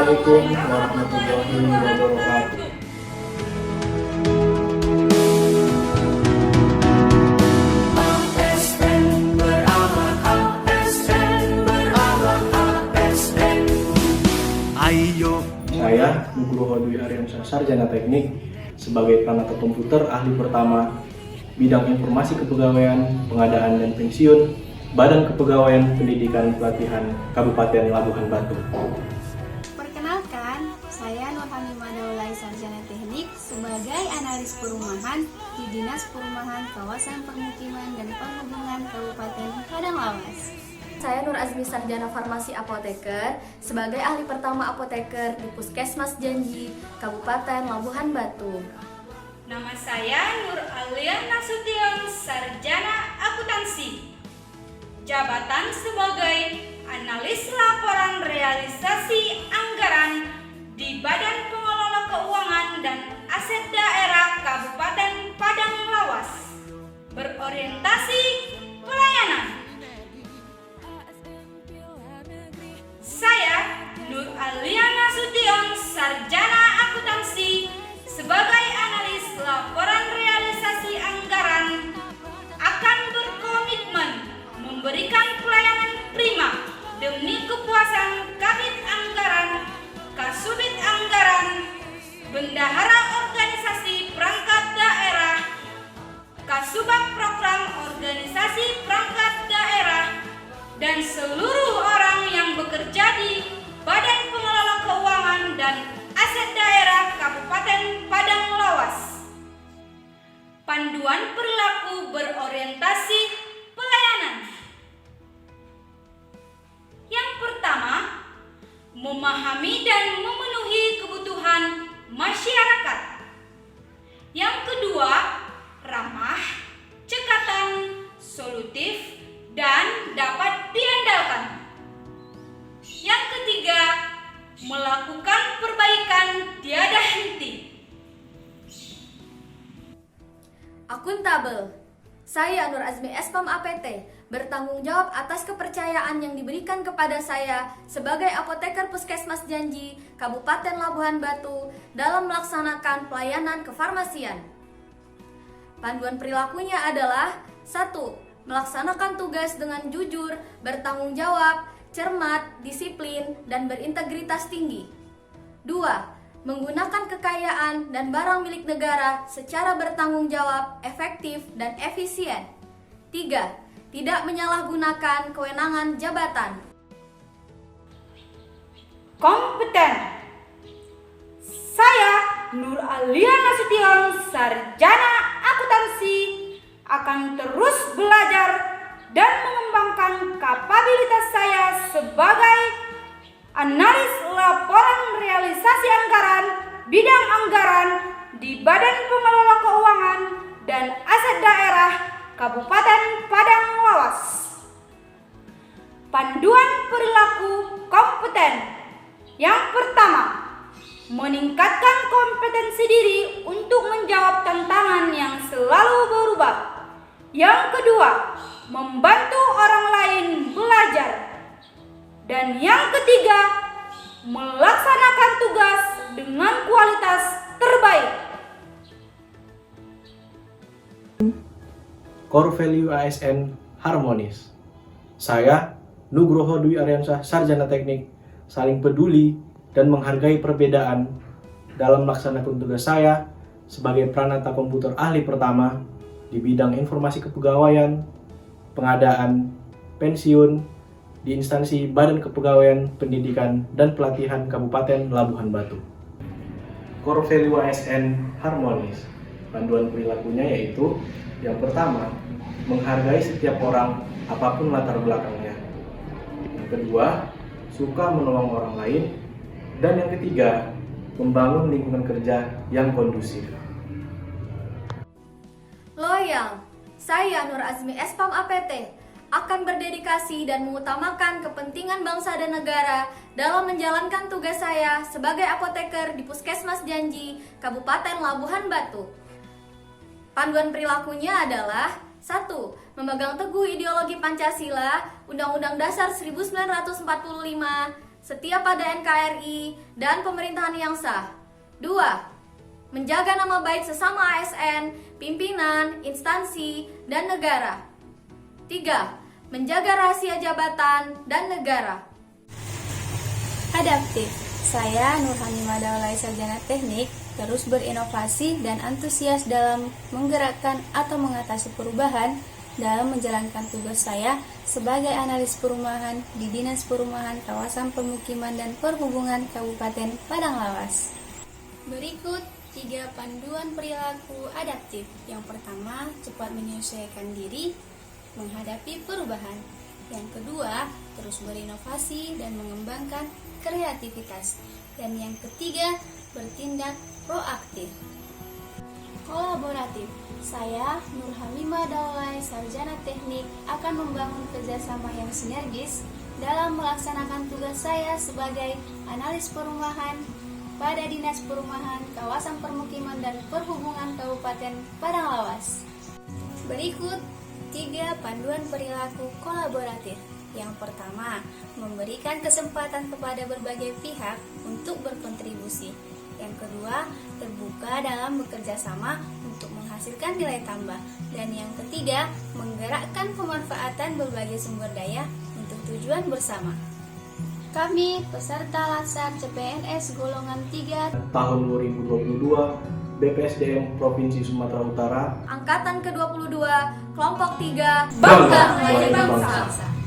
Assalamualaikum warahmatullahi wabarakatuh. Saya Nugroho Dwi Aryansyah, Sarjana Teknik, sebagai Pranata Komputer Ahli Pertama, Bidang Informasi Kepegawaian, Pengadaan dan Pensiun, Badan Kepegawaian Pendidikan Pelatihan Kabupaten Labuhan Batu. Perkenalkan, saya Nurhamimah Daulay, Sarjana Teknik, sebagai Analis Perumahan di Dinas Perumahan Kawasan Permukiman dan Penghubungan Kabupaten Padang Lawas. Saya Nur Azmi, Sarjana Farmasi Apoteker, sebagai ahli pertama apoteker di Puskesmas Janji, Kabupaten Labuhan Batu. Nama saya Nur Alia Nasution, Sarjana Akuntansi. Jabatan sebagai Analis Laporan Realisasi Anggaran di Badan Pengelola Keuangan dan Aset Daerah Kabupaten Padang Lawas. Berorientasi pelayanan. Saya Nur Alia Nasution, Sarjana Akuntansi, sebagai analis laporan realisasi anggaran akan berkomitmen memberikan pelayanan prima demi kepuasan Kabid Anggaran, Kasubit Anggaran, Bendahara Organisasi Perangkat Daerah, Kasubag Program Organisasi Perangkat Daerah, dan seluruh orang yang bekerja di Badan Pengelola Keuangan dan Aset Daerah Kabupaten Padang Lawas. Panduan perilaku berorientasi pelayanan. Yang pertama, memahami dan memenuhi kebutuhan masyarakat. Yang kedua, ramah, cekatan, solutif, dan dapat diandalkan. Yang ketiga, melakukan perbaikan tiada henti. Akuntabel. Saya Nur Azmi Espam APT, bertanggung jawab atas kepercayaan yang diberikan kepada saya sebagai apoteker Puskesmas Janji, Kabupaten Labuhan Batu dalam melaksanakan pelayanan kefarmasian. Panduan perilakunya adalah 1. Melaksanakan tugas dengan jujur, bertanggung jawab, cermat, disiplin, dan berintegritas tinggi. 2. Menggunakan kekayaan dan barang milik negara secara bertanggung jawab, efektif, dan efisien. 3. Tidak menyalahgunakan kewenangan jabatan. Kompeten. Saya Nur Alia Nasution, Sarjana Akuntansi, akan terus belajar dan mengembangkan kapabilitas saya sebagai analis laporan realisasi anggaran bidang anggaran di Badan Pengelola Keuangan dan Aset Daerah Kabupaten Padang Lawas. Panduan perilaku kompeten. Yang pertama, meningkatkan kompetensi diri untuk menjawab tantangan yang selalu berubah. Yang kedua, membantu orang lain belajar. Dan yang ketiga, melaksanakan tugas dengan kualitas terbaik. Core Value ASN harmonis. Saya Nugroho Dwi Aryansyah, Sarjana Teknik, saling peduli dan menghargai perbedaan dalam melaksanakan tugas saya sebagai Pranata Komputer Ahli Pertama di bidang informasi kepegawaian, pengadaan, pensiun di instansi Badan Kepegawaian Pendidikan dan Pelatihan Kabupaten Labuhan Batu. Core Value ASN harmonis. Panduan perilakunya yaitu yang pertama, menghargai setiap orang apapun latar belakangnya. Yang kedua, suka menolong orang lain. Dan yang ketiga, membangun lingkungan kerja yang kondusif. Loyal. Saya Nur Azmi Espam APT akan berdedikasi dan mengutamakan kepentingan bangsa dan negara dalam menjalankan tugas saya sebagai apoteker di Puskesmas Janji, Kabupaten Labuhan Batu. Panduan perilakunya adalah 1. Memegang teguh ideologi Pancasila, Undang-Undang Dasar 1945, setia pada NKRI dan pemerintahan yang sah. 2. Menjaga nama baik sesama ASN, pimpinan, instansi, dan negara. 3. Menjaga rahasia jabatan dan negara. Adaptif. Saya Nurhanimah Daulay Sarjana Teknik terus berinovasi dan antusias dalam menggerakkan atau mengatasi perubahan dalam menjalankan tugas saya sebagai analis perumahan di Dinas Perumahan Kawasan Permukiman dan Perhubungan Kabupaten Padang Lawas. Berikut 3 panduan perilaku adaptif. Yang pertama, cepat menyesuaikan diri menghadapi perubahan. Yang kedua, terus berinovasi dan mengembangkan kreativitas. Dan yang ketiga, bertindak proaktif. Kolaboratif. Saya, Nurhanimah Daulay Sarjana Teknik, akan membangun kerjasama yang sinergis dalam melaksanakan tugas saya sebagai analis perumahan pada Dinas Perumahan Kawasan Permukiman dan Perhubungan Kabupaten Padang Lawas. Berikut 3 panduan perilaku kolaboratif. Yang pertama, memberikan kesempatan kepada berbagai pihak untuk berkontribusi. Yang kedua, terbuka dalam bekerja sama untuk menghasilkan nilai tambah. Dan yang ketiga, menggerakkan pemanfaatan berbagai sumber daya untuk tujuan bersama. Kami, peserta Latsar CPNS golongan 3 tahun 2022 BPSDM Provinsi Sumatera Utara Angkatan ke-22, kelompok 3, Bangga menjadi menjadi bangsa. bangsa.